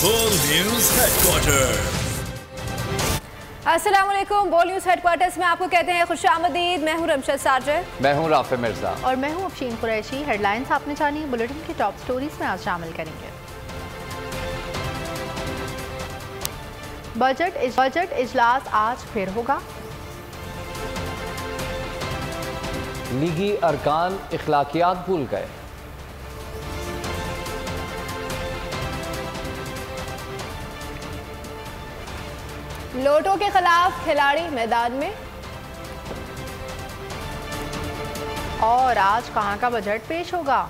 बोल news headquarter. अस्सलाम वालेकुम। बोल न्यूज हेडक्वार्टर्स में आपको कहते हैं खुशामदीद। मैं हूं रमशद साजिद। मैं हूं राफे मिर्जा और मैं हूं अफशीन कुरैशी। हेडलाइंस आपने जानी, बुलेटिन की टॉप स्टोरीज में आज शामिल करेंगे। बजट इजलास आज फिर होगा। लीगी अरकान इखलाकियात भूल गए। लोटो के खिलाफ खिलाड़ी मैदान में। और आज कहां का बजट पेश होगा।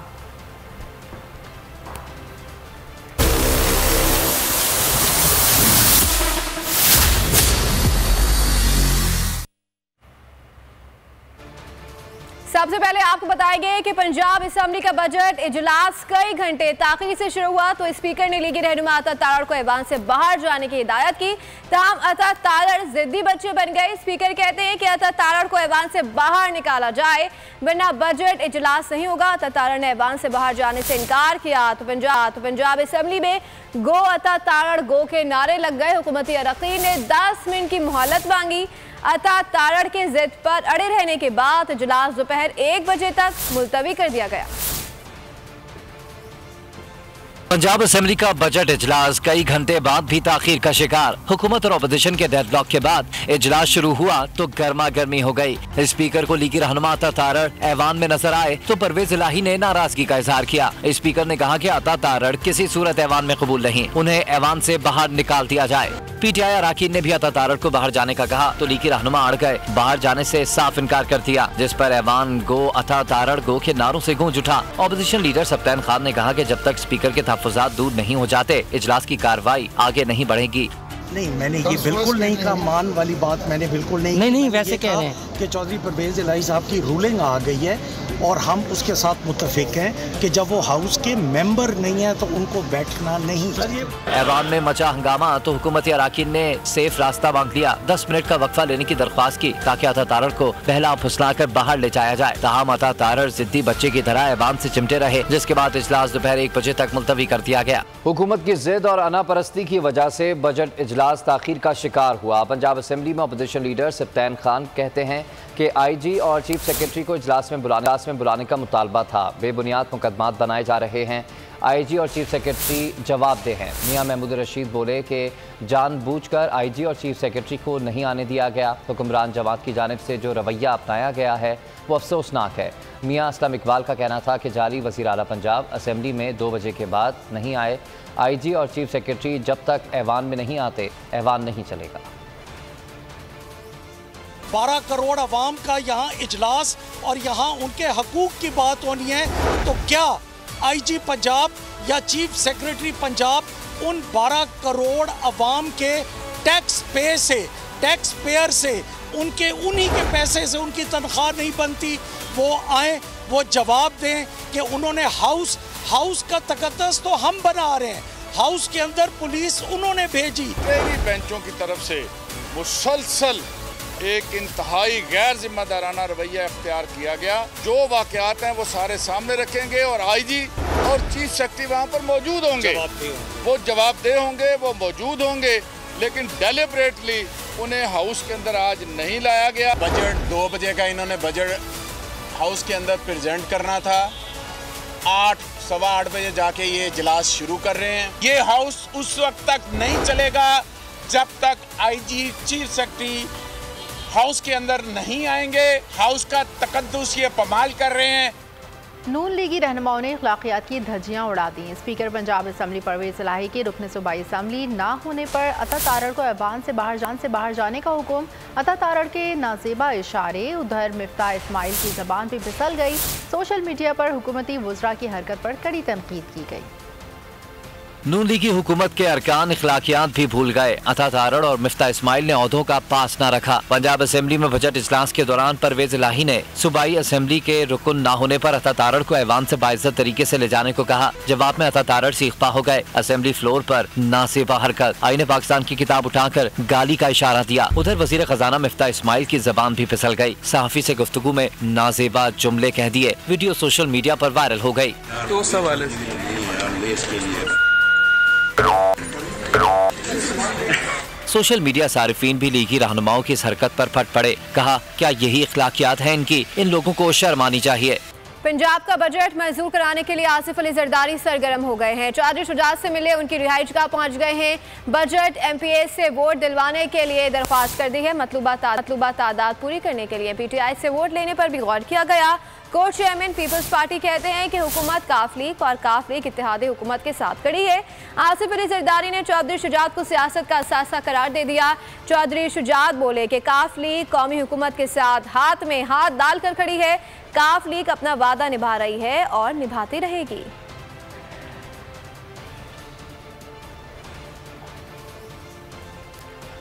सबसे पहले आपको बताएंगे कि पंजाब असेंबली का बजट इजलास कई घंटे ताखीर से शुरू हुआ तो स्पीकर ने लीगी रहनुमा अता तारड़ को ऐवान से बाहर जाने की हिदायत की। तमाम अता तारड़ जिद्दी बच्चे बन गए। स्पीकर कहते हैं कि अता तारड़ को ऐवान से बाहर निकाला जाए वरना बजट इजलास नहीं होगा। अता तारड़ ने ऐवान से बाहर जाने से इनकार किया तो पंजाब असेंबली में गो अता तारड़ गो के नारे लग गए। हुकूमती अरकान ने 10 मिनट की मोहलत मांगी। अता तारड़ के जिद पर अड़े रहने के बाद इजलास दोपहर 1 बजे तक मुलतवी कर दिया गया। पंजाब असेंबली का बजट इजलास कई घंटे बाद भी ताखीर का शिकार। हुकूमत और अपोजिशन के डेडलॉक के बाद इजलास शुरू हुआ तो गर्मा गर्मी हो गई। स्पीकर को लीगी रहनुमा अता तारड़ ऐवान में नजर आए तो परवेज इलाही ने नाराजगी का इजहार किया। स्पीकर ने कहा कि अता तारड़ किसी सूरत ऐवान में कबूल नहीं, उन्हें ऐवान से बाहर निकाल दिया जाए। पीटीआई अरकान ने भी अता तारड़ को बाहर जाने का कहा तो लीगी रहनुमा अड़ गए, बाहर जाने से साफ इनकार कर दिया, जिस पर ऐवान गो अता तारड़ गो के नारों से गूंज उठा। अपोजिशन लीडर सप्तान खान ने कहा कि जब तक स्पीकर के तहफ़्फ़ुज़ात दूर नहीं हो जाते इजलास की कार्रवाई आगे नहीं बढ़ेगी। नहीं, मैंने ये बिल्कुल नहीं कहा, मान वाली बात मैंने बिल्कुल नहीं वैसे कह रहे हैं कि चौधरी परवेज इलाही साहब की रूलिंग आ गई है और हम उसके साथ मुत्तफिक हैं कि जब वो हाउस के मेंबर नहीं है तो उनको बैठना नहीं चाहिए। ऐवान में मचा हंगामा तो हुकूमती अरकान ने सेफ रास्ता मांग लिया। 10 मिनट का वक्फा लेने की दरख्वास्त की ताकि अता तारड़ को पहला फुसला कर बाहर ले जाया जाए। ताहम अता तारड़ जिद्दी बच्चे की तरह ऐवान से चिमटे रहे, जिसके बाद इजलास दोपहर 1 बजे तक मुलतवी कर दिया गया। हुकूमत की जिद और अनापरस्ती की वजह से बजट इजलास ताखीर का शिकार हुआ। पंजाब असेंबली में अपोजिशन लीडर सप्तान खान कहते हैं कि आईजी और चीफ सेक्रेटरी को इजलास में बुलाने का मुतालबा था। बेबुनियाद मुकदमात बनाए जा रहे हैं। आईजी और चीफ सेक्रेटरी जवाबदेह हैं। मियां महमूद रशीद बोले कि जानबूझकर आईजी और चीफ सेक्रेटरी को नहीं आने दिया गया। हुक्मरान जमात की जानिब से जो रवैया अपनाया गया है वो अफसोसनाक है। मियां असलम इकबाल का कहना था कि जाली वज़ीर आला पंजाब असेंबली में 2 बजे के बाद नहीं आए। आईजी और चीफ सेक्रेटरी जब तक ऐवान में नहीं आते ऐवान नहीं चलेगा। 12 करोड़ अवाम का यहाँ इजलास और यहाँ उनके हकूक की बात होनी है तो क्या आईजी पंजाब या चीफ सेक्रेटरी पंजाब उन 12 करोड़ अवाम के टैक्स पेयर से उनके उन्हीं के पैसे से उनकी तनख्वाह नहीं बनती? वो आए, वो जवाब दें कि उन्होंने हाउस का तकद्दस तो हम बना रहे हैं, हाउस के अंदर पुलिस उन्होंने भेजी। बेंचों की तरफ से मुसलसल एक इंतहाई गैर जिम्मेदाराना रवैया इख्तियार किया गया। जो वाक़यात हैं वो सारे सामने रखेंगे और आईजी और चीफ सेक्रेटरी वहाँ पर मौजूद होंगे, वो जवाबदेह होंगे, वो मौजूद होंगे, लेकिन डेलिबरेटली उन्हें हाउस के अंदर आज नहीं लाया गया। बजट 2 बजे का इन्होंने बजट हाउस के अंदर प्रेजेंट करना था। 8-8:15 बजे जाके ये इजलास शुरू कर रहे हैं। ये हाउस उस वक्त तक नहीं चलेगा जब तक आईजी चीफ सेक्रेटरी हाउस के अंदर नहीं आएंगे। हाउस का तकद्दुस ये पमाल कर रहे हैं। नून लीगी रहनुमाओं ने अखलाकियात की धज्जियां उड़ा दी। स्पीकर पंजाब असेंबली परवेज इलाही के रुकन सूबाई असेंबली ना होने पर अता तारड़ को ऐवान से बाहर जाने का हुक्म। अता तारड़ के नाजेबा इशारे उधर मिफ्ताह इस्माइल की जबान पे फिसल गई। सोशल मीडिया पर हुकूमती वुज़रा की हरकत पर कड़ी तनकीद की गई। नून लीगी हुकूमत के अरकान इखलाकियात भी भूल गए। अता तारड़ और मिफ्ताह इस्माइल ने ओहदों का पास न रखा। पंजाब असेंबली में बजट इजलास के दौरान परवेज इलाही ने सूबाई असेंबली के रुकन न होने पर अता तारड़ को ऐवान से बाइज्जत तरीके से ले जाने को कहा। जवाब में अता तारड़ सीखपा हो गए। असेंबली फ्लोर पर नासेबा हरकत। आईने पाकिस्तान की किताब उठाकर गाली का इशारा दिया। उधर वजीर खजाना मिफ्ताह इस्माइल की जबान भी फिसल गई। सहाफी से गुफ्तगू में नाजेबा जुमले कह दिए। वीडियो सोशल मीडिया पर वायरल हो गई। तो सवाल सोशल मीडिया सारिफीन भी लीगी रहनुमाओं की इस हरकत पर फट पड़े। कहा, क्या यही अखलाकियात है इनकी? इन लोगों को शर्म आनी चाहिए। पंजाब का बजट मंजूर कराने के लिए आसिफ अली जरदारी सरगर्म हो गए हैं। चौधरी शुजात से मिले, उनकी रिहाइशगाह पहुंच गए हैं। बजट MPA से वोट दिलवाने के लिए दरख्वास्त कर दी है। मतलूबा तादाद पूरी करने के लिए PTI से वोट लेने पर भी गौर किया गया। कोर चेयरमैन पीपल्स पार्टी कहते हैं कि हुकूमत काफ लीग इत्तेहादी हुकूमत के साथ खड़ी है। आसिफ अली जरदारी ने चौधरी शुजात को सियासत का असासा करार दे दिया। चौधरी शुजात बोले कि काफ लीग कौमी हुकूमत के साथ हाथ में हाथ डालकर खड़ी है। काफ लीग अपना वादा निभा रही है और निभाती रहेगी।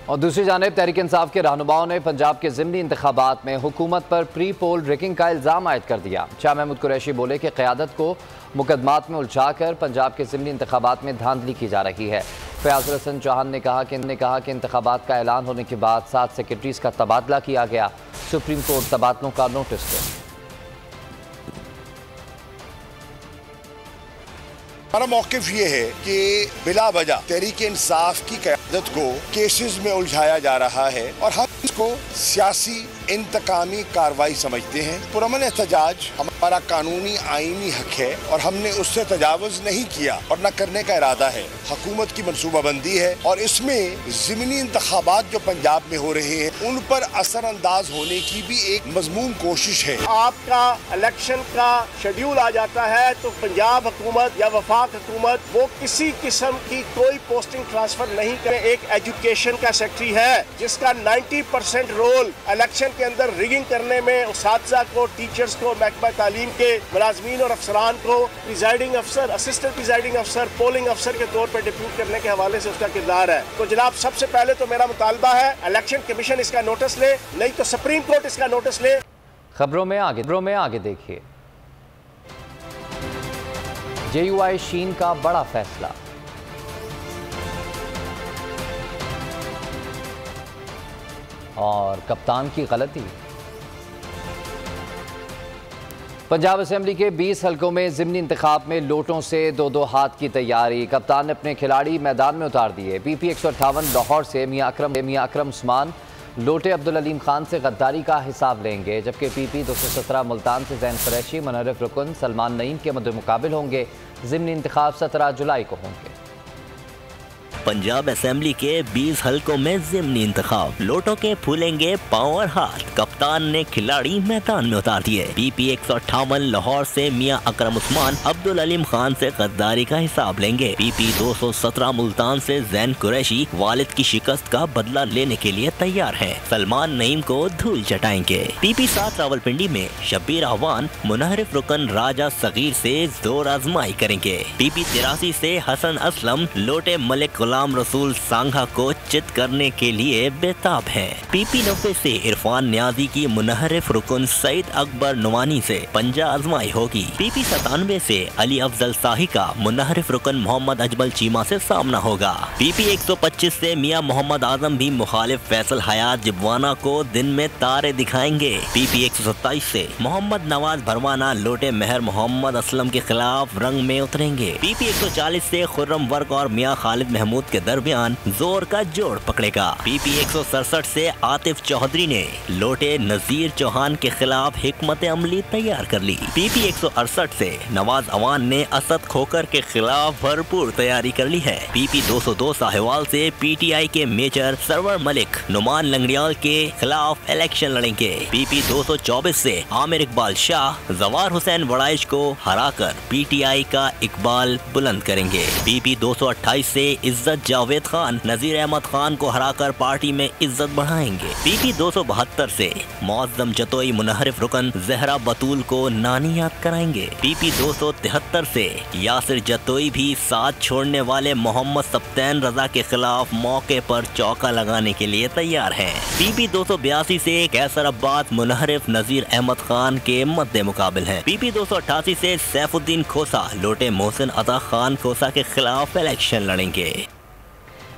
और दूसरी जानिब तहरीक इंसाफ के रहनुमाओं ने पंजाब के ज़िमनी इंतखाबात में हुकूमत पर प्री पोल रिगिंग का इल्ज़ाम आयद कर दिया। शाह महमूद कुरैशी बोले कि क़यादत को मुकदमात में उलझाकर पंजाब के ज़िमनी इंतखाबात में धांधली की जा रही है। फयाजुल हसन चौहान ने कहा कि इंतखाबात का ऐलान होने के बाद 7 सेक्रेटरीज़ का तबादला किया गया। सुप्रीम कोर्ट तबादलों का नोटिस दे। हमारा मौक़िफ़ ये है कि बिला वजह तहरीक इंसाफ की क़यादत को केसेस में उलझाया जा रहा है और हम इसको सियासी इंतकामी कार्रवाई समझते हैं। पुरअमन एहतजाज हमारा कानूनी आईनी हक है और हमने उससे तजावुज़ नहीं किया और न करने का इरादा है। हुकूमत की मनसूबाबंदी है और इसमें ज़िमनी इंतखाबात जो पंजाब में हो रहे हैं उन पर असरअंदाज होने की भी एक मजमून कोशिश है। आपका इलेक्शन का शेड्यूल आ जाता है तो पंजाब हुकूमत या वफाक हुकूमत वो किसी किस्म की कोई पोस्टिंग ट्रांसफर नहीं करे। एक एजुकेशन का सेक्रेटरी है जिसका 90% रोल इलेक्शन के अंदर रिगिंग करने में उस्ताद को, टीचर्स को, महकमा तालीम के मुलाजमीन और अफसरान को प्रिजाइडिंग अफसर, असिस्टेंट प्रिजाइडिंग अफसर, पोलिंग अफसर के तौर पर डिप्यूट करने के हवाले से उसका किरदार है। तो जनाब सबसे पहले तो मेरा मुतालबा है इलेक्शन कमीशन इसका नोटिस ले, नहीं तो सुप्रीम कोर्ट इसका नोटिस ले। खबरों में आगे देखिए। JUI शीन का बड़ा फैसला। और कप्तान की गलती। पंजाब असेंबली के 20 हलकों में ज़िमनी इंतखाब में लोटों से 2-2 हाथ की तैयारी। कप्तान ने अपने खिलाड़ी मैदान में उतार दिए। PP 158 लाहौर से मियां अकरम उस्मान लोटे अब्दुल अलीम खान से गद्दारी का हिसाब लेंगे, जबकि PP 217 मुल्तान से ज़ैन कुरैशी, मुनहरिफ रुकन सलमान नईम के मुकाबिल होंगे। ज़िमनी इंतखाब 17 जुलाई को होंगे। पंजाब असेंबली के 20 हलकों में ज़िमनी इंतखाब, लोटों के फूलेंगे पांव और हाथ। कप्तान ने खिलाड़ी मैदान में उतार दिए। PP 158 लाहौर से मियां अकरम उस्मान अब्दुल अलीम खान से गद्दारी का हिसाब लेंगे। PP 217 मुल्तान से ज़ैन कुरैशी वालिद की शिकस्त का बदला लेने के लिए तैयार हैं। सलमान नईम को धूल चटाएंगे। PP 7 रावलपिंडी में शब्बीर आहवान मुनहरिफ रुकन राजा सगीर से जोर आजमाई करेंगे। PP 83 से हसन असलम लोटे मलिक गुलाम रसूल सांघा को चित करने के लिए बेताब हैं। PP 90 से इरफान न्याजी की मुनहरिफ रुकन सईद अकबर नुमानी से पंजा आजमाई होगी। PP 97 से अली अफजल शाही का मुनहरिफ रुकन मोहम्मद अजमल चीमा से सामना होगा। PP 125 से मियां मोहम्मद आजम भी मुखालिफ फैसल हयात जिबवाना को दिन में तारे दिखाएंगे। PP 127 से मोहम्मद नवाज भरवाना लोटे मेहर मोहम्मद असलम के खिलाफ रंग में उतरेंगे। PP 140 से खुर्रम वर्क और मियां खालिद महमूद के दरमियान जोर का जोड़ पकड़ेगा। PP 167 से आतिफ चौधरी ने लोटे नजीर चौहान के खिलाफ हिकमत अमली तैयार कर ली। PP 168 से नवाज अवान ने असद खोकर के खिलाफ भरपूर तैयारी कर ली है। PP 202 साहिवाल से PTI के मेजर सरवर मलिक नुमान लंगड़ियाल के खिलाफ इलेक्शन लड़ेंगे। PP 224 से आमिर इकबाल शाह जवार हुसैन वड़ाइश को हराकर PTI का इकबाल बुलंद करेंगे। PP 228 से इज्जत जावेद खान नजीर अहमद खान को हराकर पार्टी में इज्जत बढ़ाएंगे। PP 272 से मौज़म जतोई मुनहरिफ रुकन जहरा बतूल को नानी याद कराएंगे। PP 273 से यासिर जतोई भी साथ छोड़ने वाले मोहम्मद सप्तैन रजा के खिलाफ मौके पर चौका लगाने के लिए तैयार हैं। PP 282 से कैसर अब्बास मुनहरिफ नजीर अहमद खान के मद्दे मुकाबिल हैं। PP 288 से सैफुद्दीन खोसा लोटे मोहसिन अता खान खोसा के खिलाफ इलेक्शन लड़ेंगे।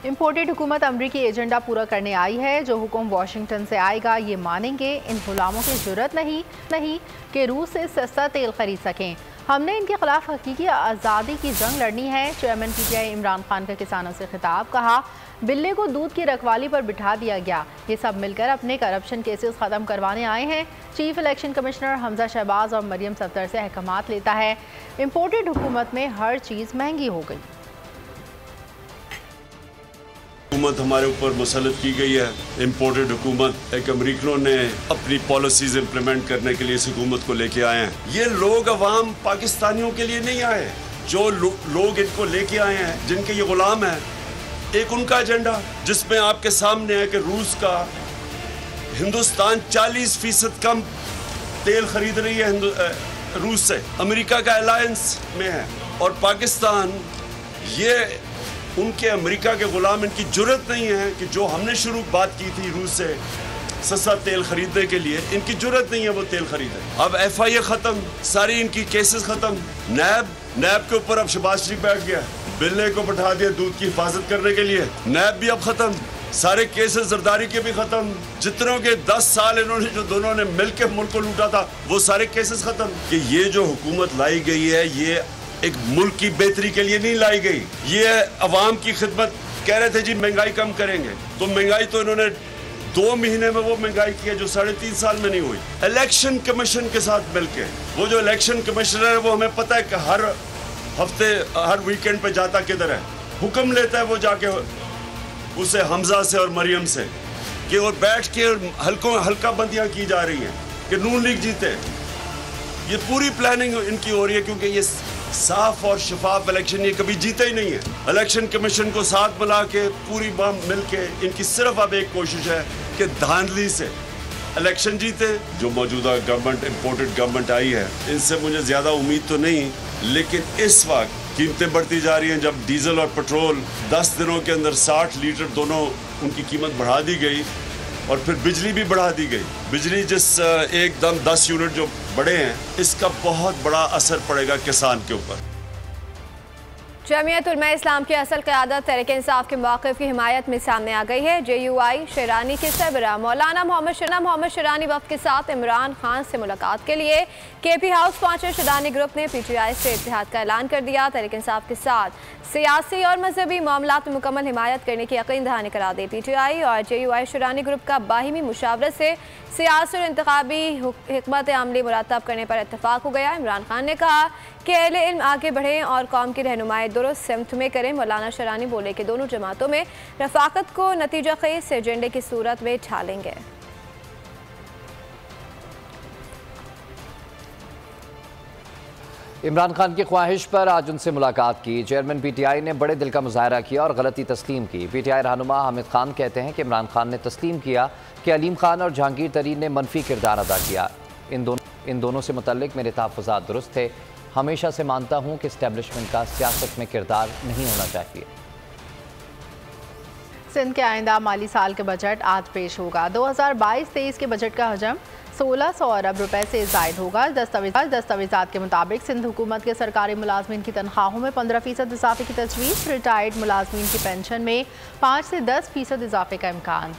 इम्पोर्टेड हुकूमत अमरीकी एजेंडा पूरा करने आई है। जो हुक्म वाशिंगटन से आएगा ये मानेंगे। इन गुलामों की जरूरत नहीं कि रूस से सस्ता तेल खरीद सकें। हमने इनके खिलाफ हकीकी आज़ादी की जंग लड़नी है। चेयरमैन PTI इमरान खान का किसानों से खिताब। कहा, बिल्ले को दूध की रखवाली पर बिठा दिया गया, ये सब मिलकर अपने करप्शन केसेस ख़त्म करवाने आए हैं। Chief election commissioner Hamza Shahbaz और मरियम सफ्दर से अहकामात लेता है। इम्पोर्टेड हुकूमत में हर चीज़ महंगी हो गई। हुकूमत हमारे ऊपर मुसल्लत की गई है, इम्पोर्टेड हुकूमत। एक अमरीकनों ने अपनी पॉलिसीज इम्प्लीमेंट करने के लिए इस हुकूमत को लेके आए हैं। ये लोग अवाम पाकिस्तानियों के लिए नहीं आए, जो लोग इनको लेके आए हैं, जिनके ये गुलाम हैं, एक उनका एजेंडा जिसमें आपके सामने है कि रूस का हिंदुस्तान 40% कम तेल खरीद रही है रूस से, अमेरिका का अलायंस में है, और पाकिस्तान ये उनके अमेरिका के गुलाम। इनकी जुर्रत नहीं है कि जो हमने शुरू बात की थी रूस से सस्ता तेल खरीदने के लिए, इनकी जुर्रत नहीं है वो तेल खरीदे। अब FIA खत्म, सारी इनकी केसेस खत्म। नैब के ऊपर अब शहबाज शरीफ बैठ गया, बिल्ले को बैठा दिया दूध की हिफाजत करने के लिए। नैब भी अब खत्म, सारे केसेस जरदारी के भी खत्म। जितनों के 10 साल इन्होंने जो दोनों ने मिलकर मुल्क को लूटा था, वो सारे केसेस खत्म। कि ये जो हुकूमत लाई गई है, ये एक मुल्क की बेहतरी के लिए नहीं लाई गई, ये अवाम की खिदमत। कह रहे थे जी महंगाई कम करेंगे, तो महंगाई तो इन्होंने 2 महीने में वो महंगाई की है जो 3.5 साल में नहीं हुई। इलेक्शन कमीशन के साथ मिलके, वो जो इलेक्शन कमिश्नर है वो हमें पता है कि हर हफ्ते हर वीकेंड पे जाता किधर है, हुक्म लेता है वो जाके उसे हमजा से और मरियम से कि वो बैठ के हल्का बंदियां की जा रही हैं कि नून लीग जीते। ये पूरी प्लानिंग इनकी हो रही है, क्योंकि ये साफ और शफाफ इलेक्शन ये कभी जीते ही नहीं है। इलेक्शन कमीशन को साथ मिला के पूरी बाम मिल के इनकी सिर्फ अब एक कोशिश है कि धांधली से इलेक्शन जीते। जो मौजूदा गवर्नमेंट, इम्पोर्टेड गवर्नमेंट आई है, इनसे मुझे ज़्यादा उम्मीद तो नहीं, लेकिन इस वक्त कीमतें बढ़ती जा रही हैं। जब डीजल और पेट्रोल 10 दिनों के अंदर 60 लीटर दोनों उनकी कीमत बढ़ा दी गई, और फिर बिजली भी बढ़ा दी गई। बिजली जिस एकदम 10 यूनिट जो बढ़े हैं, इसका बहुत बड़ा असर पड़ेगा किसान के ऊपर। जमीयत उलमा इस्लाम की असल क़यादत तहरीक इंसाफ के मौक़िफ़ की हिमायत में सामने आ गई है। JUI शेरानी के सरबराह मौलाना मोहम्मद शेरानी वफ़द के साथ इमरान खान से मुलाकात के लिए KP हाउस पहुंचे। शेरानी ग्रुप ने PTI से इत्तेहाद का ऐलान कर दिया। तहरीक इंसाफ के साथ सियासी और मजहबी मामलात में मुकम्मल हिमायत करने की यकीन दहानी करार दी। PTI और JUI शेरानी ग्रुप का बाहिमी मुशावरत से सियासी और इंतखाबी हिकमत अमली मुरतब करने पर इत्तफाक हो गया। इमरान खान ने कहा कि अहले इल्म आगे बढ़ें और कौम की रहनुमाई दुरुस्त सिमत में करें। मौलाना शेरानी बोले कि दोनों जमातों में रफाकत को नतीजा खेज एजेंडे की सूरत में ढालेंगे। इमरान खान की ख्वाहिश पर आज उनसे मुलाकात की। चेयरमैन PTI ने बड़े दिल का मुजाहरा किया और गलती तस्लीम की। PTI रहनुमा हामिद खान कहते हैं कि इमरान खान ने तस्लीम किया कि अलीम खान और जहांगीर तरीन ने मनफी किरदार अदा किया। इन दोनों से मुतल्लिक मेरे तहफ़्फ़ुज़ात दुरुस्त थे। हमेशा से मानता हूँ कि इस्टेब्लिशमेंट का सियासत में किरदार नहीं होना चाहिए। सिंध के आइंदा माली साल के बजट आज पेश होगा। 2022-23 के बजट का हजम 1600 अरब रुपए से ज़ायद होगा। दस्तावेज़ात के मुताबिक सिंध हुकूमत के सरकारी मुलाजमीन की तनख्वाहों में 15% इजाफे की तजवीज़। रिटायर्ड मुलाजमीन की पेंशन में 5 से 10% इजाफे का इम्कान।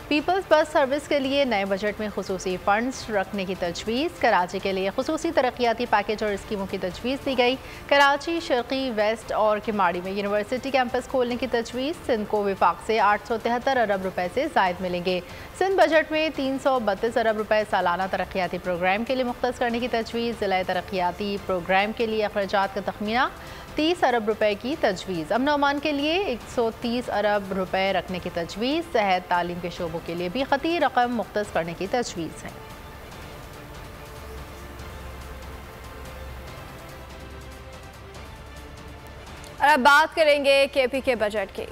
पीपल्स बस सर्विस के लिए नए बजट में खुसूसी फंड्स रखने की तजवीज़। कराची के लिए खुसूसी तरक्याती पैकेज और स्कीमों की तजवीज़ दी गई। कराची, शर्की, वेस्ट और किमाड़ी में यूनिवर्सिटी कैंपस खोलने की तजवीज़। सिंध को विफाक से 873 अरब रुपए से ज़ायद मिलेंगे। सिंध बजट में 332 अरब रुपए सालाना तरक्याती प्रोग्राम के लिए मुख्तस करने की तजवीज़। ज़िला तरक्याती प्रोग्राम के लिए अखराजात का तखमीना 30 अरब रुपए की तजवीज़। अमन अमान के लिए 130 अरब रुपए रखने की तजवीज़। सेहत, तालीम के शोबों के लिए भी खती रकम मुख्तस करने की तजवीज़ है। और अब बात करेंगे KP के बजट की।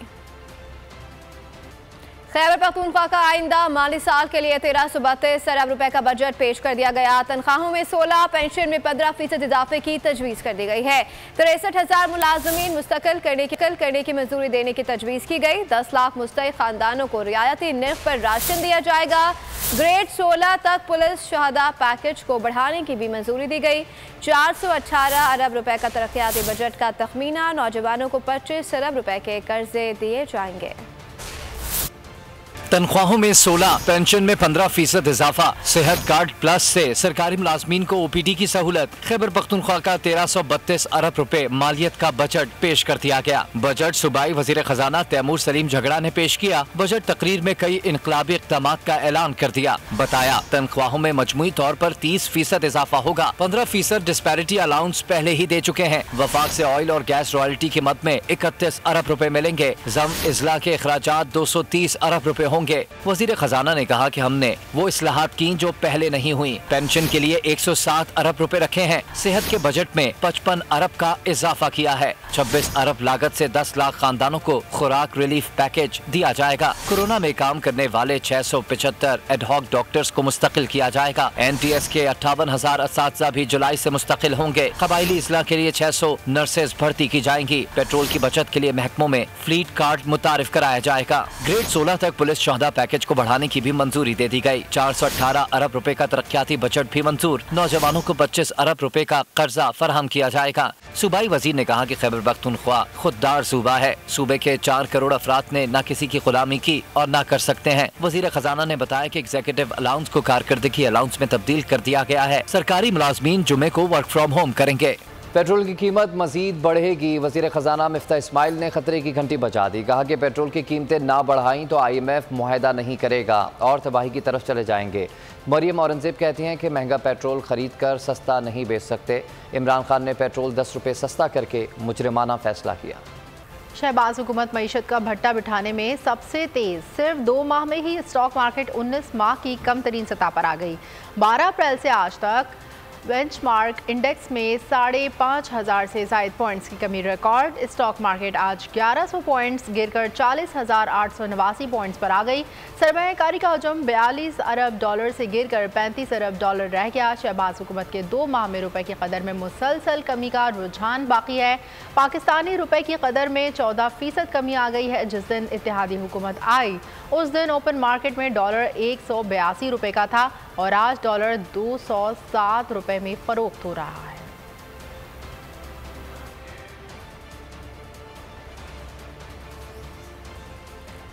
खैबर पख्तूनख्वा का आइंदा माली साल के लिए 1332 अरब रुपए का बजट पेश कर दिया गया। तनख्वाहों में 16, पेंशन में 15% इजाफे की तजवीज़ कर दी गई है। 63,000 मुलाजमीन मुस्तकिल करने की मंजूरी देने की तजवीज़ की गई। 10 लाख मुस्तहिक खानदानों को रियायती निर्ख पर राशन दिया जाएगा। ग्रेड 16 तक पुलिस शहदा पैकेज को बढ़ाने की भी मंजूरी दी गई। 418 अरब रुपए का तरक्याती बजट का तखमीना। नौजवानों को 25 अरब रुपए के कर्जे दिए जाएंगे। तनख्वाहों में 16, पेंशन में 15% इजाफा, सेहत कार्ड प्लस से सरकारी मुलाजमीन को OPD की सहूलत। खैबर पख्तूनख्वा का 1332 अरब रुपए मालियत का बजट पेश कर दिया गया। बजट सूबाई वजीर खजाना तैमूर सलीम झगड़ा ने पेश किया। बजट तकरीर में कई इनकलाबी इक़दाम का ऐलान कर दिया। बताया तनख्वाहों में मजमूई तौर पर 30% इजाफा होगा। 15% डिस्पैरिटी अलाउंस पहले ही दे चुके हैं। वफाक से ऑयल और गैस रॉयल्टी की मद में 31 अरब रुपए मिलेंगे। जम इजला के अखराजात 230 अरब रुपए होंगे। वजीर खजाना ने कहा कि हमने वो इस्लाहात की जो पहले नहीं हुई। पेंशन के लिए 107 अरब रुपए रखे हैं। सेहत के बजट में 55 अरब का इजाफा किया है। 26 अरब लागत से 10 लाख खानदानों को खुराक रिलीफ पैकेज दिया जाएगा। कोरोना में काम करने वाले 675 एडहॉक डॉक्टर्स को मुस्तकिल किया जाएगा। NTS के 58,000 असातिज़ा भी जुलाई से मुस्तकिल होंगे। कबायली इजला के लिए 600 नर्सेज भर्ती की जाएंगी। पेट्रोल की बचत के लिए महकमों में फ्लीट कार्ड मुतारिफ कराया जाएगा। ग्रेड 16 तक पुलिस शहदा पैकेज को बढ़ाने की भी मंजूरी दे दी गई। 418 अरब रुपए का तरक्याती बजट भी मंजूर। नौजवानों को 25 अरब रुपए का कर्जा फराहम किया जाएगा। सूबाई वजीर ने कहा कि खैबर पख्तूनख्वा खुददार सूबा है। सूबे के 4 करोड़ अफराद ने न किसी की गुलामी की और न कर सकते हैं। वजीर खजाना ने बताया कि एग्जीक्यूटिव अलाउंस को कारकर्दगी अलाउंस में तब्दील कर दिया गया है। सरकारी मुलाजमीन जुमे को वर्क फ्रॉम होम करेंगे। पेट्रोल की कीमत मजीद बढ़ेगी। वजीर खजाना मिफ्ता इस्माइल ने खतरे की घंटी बजा दी। कहा कि पेट्रोल की कीमतें ना बढ़ाई तो IMF मुआहदा नहीं करेगा और तबाही की तरफ चले जाएंगे। मरियम औरंगजेब कहती हैं कि महंगा पेट्रोल खरीद कर सस्ता नहीं बेच सकते। इमरान खान ने पेट्रोल 10 रुपये सस्ता करके मुजरिमाना फैसला किया। शहबाज हुकूमत मईशत का भट्टा बिठाने में सबसे तेज। सिर्फ 2 माह में ही स्टॉक मार्केट 19 माह की कम तरीन सतह पर आ गई। 12 अप्रैल से आज तक बेंचमार्क इंडेक्स में 5,500 से ज़ायद पॉइंट्स की कमी रिकॉर्ड। स्टॉक मार्केट आज 1100 पॉइंट्स गिरकर 40,889 पॉइंट्स पर आ गई। सरमायाकारी का हजम 42 अरब डॉलर से गिरकर 35 अरब डॉलर रह गया। शहबाज हुकूमत के 2 माह में रुपए की कदर में मुसलसल कमी का रुझान बाकी है। पाकिस्तानी रुपए की कदर में 14% कमी आ गई है। जिस दिन इत्तेहादी हुकूमत आई उस दिन ओपन मार्केट में डॉलर 182 रुपए का था और आज डॉलर 207 रुपए में फरोख्त हो रहा है।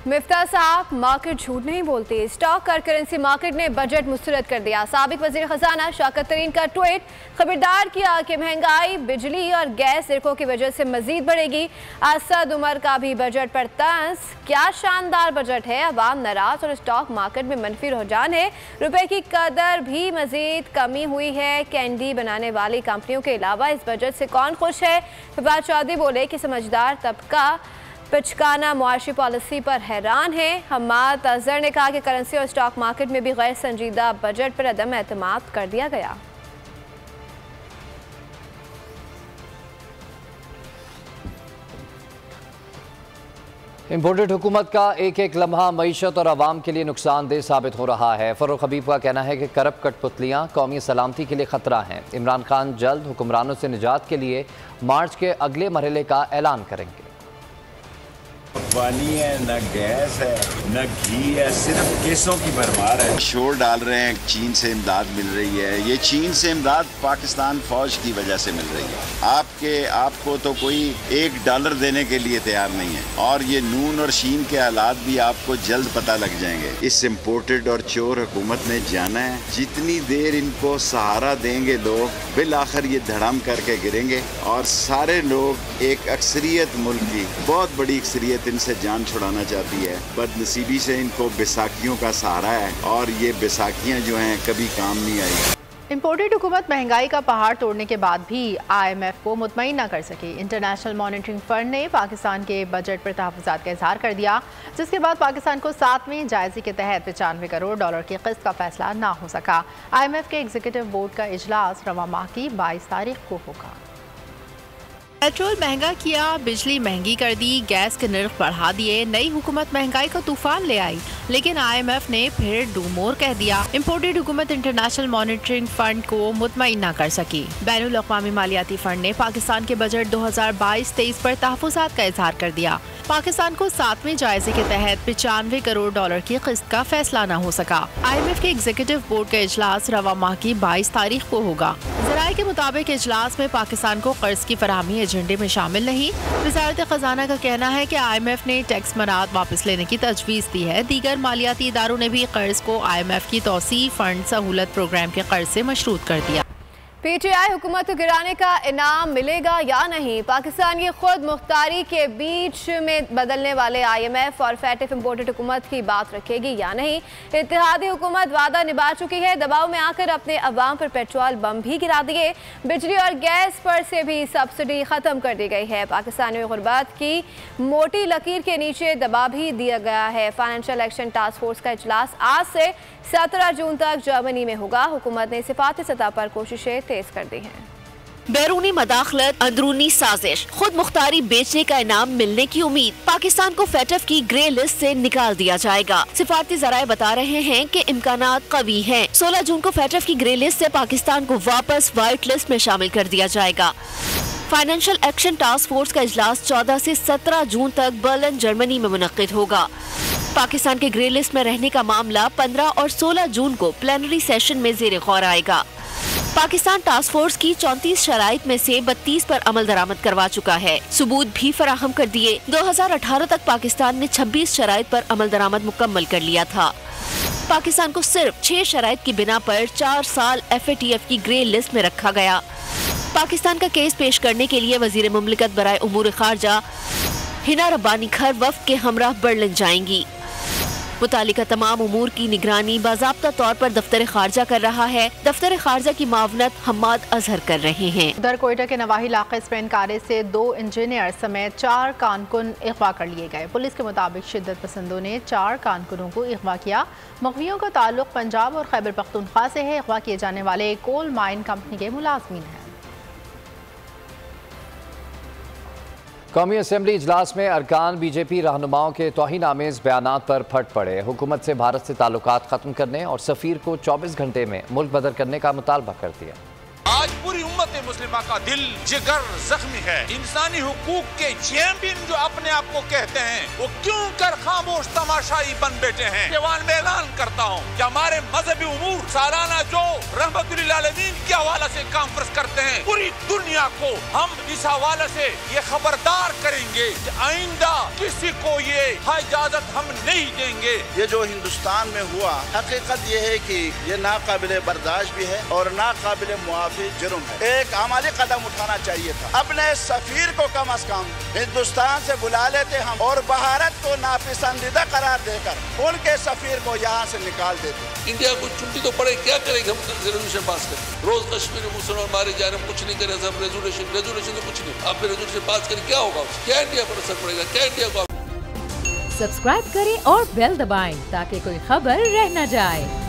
मिफ्ता साहब, मार्केट झूठ नहीं बोलती। स्टॉक और करेंसी मार्केट ने बजट मुस्तरद कर दिया। साबिक वजीर खजाना शौकत तरीन का ट्वीट खबरदार किया कि महंगाई बिजली और गैस सिरकों की वजह से मजीद बढ़ेगी। असद उमर का भी बजट पर तंज। क्या शानदार बजट है। अवाम नाराज और स्टॉक मार्केट में मनफी रुझान है। रुपए की कदर भी मजीद कमी हुई है। कैंडी बनाने वाली कंपनियों के अलावा इस बजट से कौन खुश है। फवाद चौधरी बोले कि समझदार तबका पिचकाना मुआशी पॉलिसी पर हैरान है। हमाद अजहर ने कहा कि करेंसी और स्टॉक मार्केट में भी गैर संजीदा बजट पर अदम एतमाद कर दिया गया। इम्पोर्टेड हुकूमत का एक एक लम्हा मईशत और आवाम के लिए नुकसानदेह साबित हो रहा है। फरूख हबीब का कहना है कि करप्ट कठपुतलियाँ कौमी सलामती के लिए खतरा हैं। इमरान खान जल्द हुक्मरानों से निजात के लिए मार्च के अगले मरहले का ऐलान करेंगे। पानी है, न गैस है, न घी है, सिर्फ केसों की भरमार है। शोर डाल रहे हैं चीन से इमदाद मिल रही है। ये चीन से इमदाद पाकिस्तान फौज की वजह से मिल रही है। आपको तो कोई $1 देने के लिए तैयार नहीं है। और ये नून और शीन के हालात भी आपको जल्द पता लग जाएंगे। इस इम्पोर्टेड और चोर हुकूमत ने जाना है जितनी देर इनको सहारा देंगे लोग, बिल आखिर ये धड़ाम करके गिरेंगे और सारे लोग एक अक्सरियत मुल्क की बहुत बड़ी अक्सरियत इनसे जान छुड़ाना चाहती है। बदनसीबी से इनको बैसाखियों का सहारा है और ये बैसाखियां जो हैं कभी काम नहीं आई। इम्पोर्टेड हुकूमत महंगाई का पहाड़ तोड़ने के बाद भी IMF को मुतमईन न कर सकी। इंटरनेशनल मॉनिटरिंग फंड ने पाकिस्तान के बजट पर तहफ़्फ़ुज़ात का इजहार कर दिया, जिसके बाद पाकिस्तान को 7वें जायजे के तहत $95 करोड़ की किस्त का फैसला ना हो सका। IMF के एग्जीक्यूटिव बोर्ड का इजलास रवा माह की 22 तारीख को होगा। पेट्रोल महंगा किया, बिजली महंगी कर दी, गैस के निर्ख बढ़ा दिए, नई हुकूमत महंगाई का तूफान ले आई, लेकिन IMF ने फिर डू मोर कह दिया। इम्पोर्टेड हुकूमत इंटरनेशनल मॉनिटरिंग फंड को मुतमईन न कर सकी। बैनुल अक़वामी मालियाती फंड ने पाकिस्तान के बजट 2022-23 पर तहफ़्फ़ुज़ात का इजहार कर दिया। पाकिस्तान को 7वें जायजे के तहत $95 करोड़ की किस्त का फैसला न हो सका। IMF के एग्जीक्यूटिव बोर्ड का इजलास रवा माह की 22 तारीख को होगा। जराये के मुताबिक इजलास में पाकिस्तान को कर्ज की फराहमी एजेंडे में शामिल नहीं। वज़ारत खजाना का कहना है कि IMF ने टैक्स मनात वापस लेने की तजवीज़ दी है। दीगर मालियाती इदारों ने भी कर्ज को IMF की तौसी फंड सहूलत प्रोग्राम के कर्ज से मशरूत कर दिया। PTI हुकूमत को गिराने का इनाम मिलेगा या नहीं? पाकिस्तान की खुद मुख्तारी के बीच में बदलने वाले IMF और फैटिफ इम्पोर्टेड हुकूमत की बात रखेगी या नहीं? इत्तेहादी हुकूमत वादा निभा चुकी है। दबाव में आकर अपने अवाम पर पेट्रोल बम भी गिरा दिए। बिजली और गैस पर से भी सब्सिडी ख़त्म कर दी गई है। पाकिस्तानी गुरबत की मोटी लकीर के नीचे दबा भी दिया गया है। फाइनेंशियल एक्शन टास्क फोर्स का इजलास आज से 17 जून तक जर्मनी में होगा। हुकूमत ने सिफाती सतह पर कोशिशें तेज कर दी हैं। बैरूनी मदाखलत, अंदरूनी साजिश, खुद मुख्तारी बेचने का इनाम मिलने की उम्मीद। पाकिस्तान को फैटफ की ग्रे लिस्ट से निकाल दिया जाएगा। सिफारती जराये बता रहे हैं कि इम्कानात कवी हैं। 16 जून को फैटफ की ग्रे लिस्ट से पाकिस्तान को वापस व्हाइट लिस्ट में शामिल कर दिया जाएगा। फाइनेंशियल एक्शन टास्क फोर्स का इजलास 14 से 17 जून तक बर्लिन जर्मनी में मुनक्किद होगा। पाकिस्तान के ग्रे लिस्ट में रहने का मामला 15 और 16 जून को प्लेनरी सेशन में ज़ेरे गौर आएगा। पाकिस्तान टास्क फोर्स की 34 शराइत में से 32 पर अमल दरामद करवा चुका है। सबूत भी फराहम कर दिए। 2018 तक पाकिस्तान ने 26 शराइत पर अमल दरामद मुकम्मल कर लिया था। पाकिस्तान को सिर्फ 6 शराइत की बिना पर 4 साल FATF की ग्रे लिस्ट में रखा गया। पाकिस्तान का केस पेश करने के लिए वजीर मुमलिकत बराए उमूर खारजा हिना रब्बानी खर वफ्द के हमरा बर्लिन जाएंगी। मुतालिका तमाम उमूर की निगरानी बाज़ाब्ता तौर पर दफ्तर खारजा कर रहा है। दफ्तर खारजा की मावनत हम्माद अजहर कर रहे हैं। उधर कोयटा के नवाही इलाके स्पेन कारे से 2 इंजीनियर समेत 4 कारकुन अगवा कर लिए गए। पुलिस के मुताबिक शिद्दत पसंदों ने 4 कारकुनों को अगवा किया। मुग़वियों का ताल्लुक पंजाब और खैबर पख्तूनख्वा से है। अगवा किए जाने वाले कोल माइन कंपनी के मुलाजमीन हैं। कौमी असम्बली इजलास में अरकान BJP रहनुमाओं के तौहीन-आमेज़ बयानात पर फट पड़े। हुकूमत से भारत से ताल्लुकात ख़त्म करने और सफ़ीर को 24 घंटे में मुल्क बदर करने का मुतालबा कर दिया। आज पूरी उम्मत मुस्लिमा का दिल जिगर जख्मी है। इंसानी हुकूक के चैंपियन जो अपने आप को कहते हैं, वो क्यों कर खामोश तमाशाई बन बैठे हैं? जवान में ऐलान करता हूँ कि हमारे मजहबी उमूर सालाना जो रहमतुल्लिल आलमीन के हवाले से कॉन्फ्रेंस करते हैं, पूरी दुनिया को हम इस हवाले से ये खबरदार करेंगे कि आइंदा किसी को ये इजाजत हम नहीं देंगे। ये जो हिंदुस्तान में हुआ, हकीकत ये है कि ये नाकाबिले बर्दाश्त भी है और नाकाबिले मुआफ़ी जुर्म है। एक अमली कदम उठाना चाहिए था। अपने सफीर को कम अज कम हिंदुस्तान से बुला लेते हम और भारत को नापसंदीदा करार देकर उनके सफीर को यहाँ से निकाल देते। इंडिया को छुट्टी तो पड़े, क्या करेंगे? हम रेजोल्यूशन पास करें। रोज कश्मीर में मुसलमान मारे जा रहे हैं, कुछ नहीं करे। सब रेजोल्यूशन तो कुछ नहीं। आप रेजोल्यूशन पास करें, क्या होगा? क्या इंडिया पर असर पड़ेगा? क्या इंडिया को? सब्सक्राइब करें और बेल दबाएं ताकि कोई खबर रह न जाए।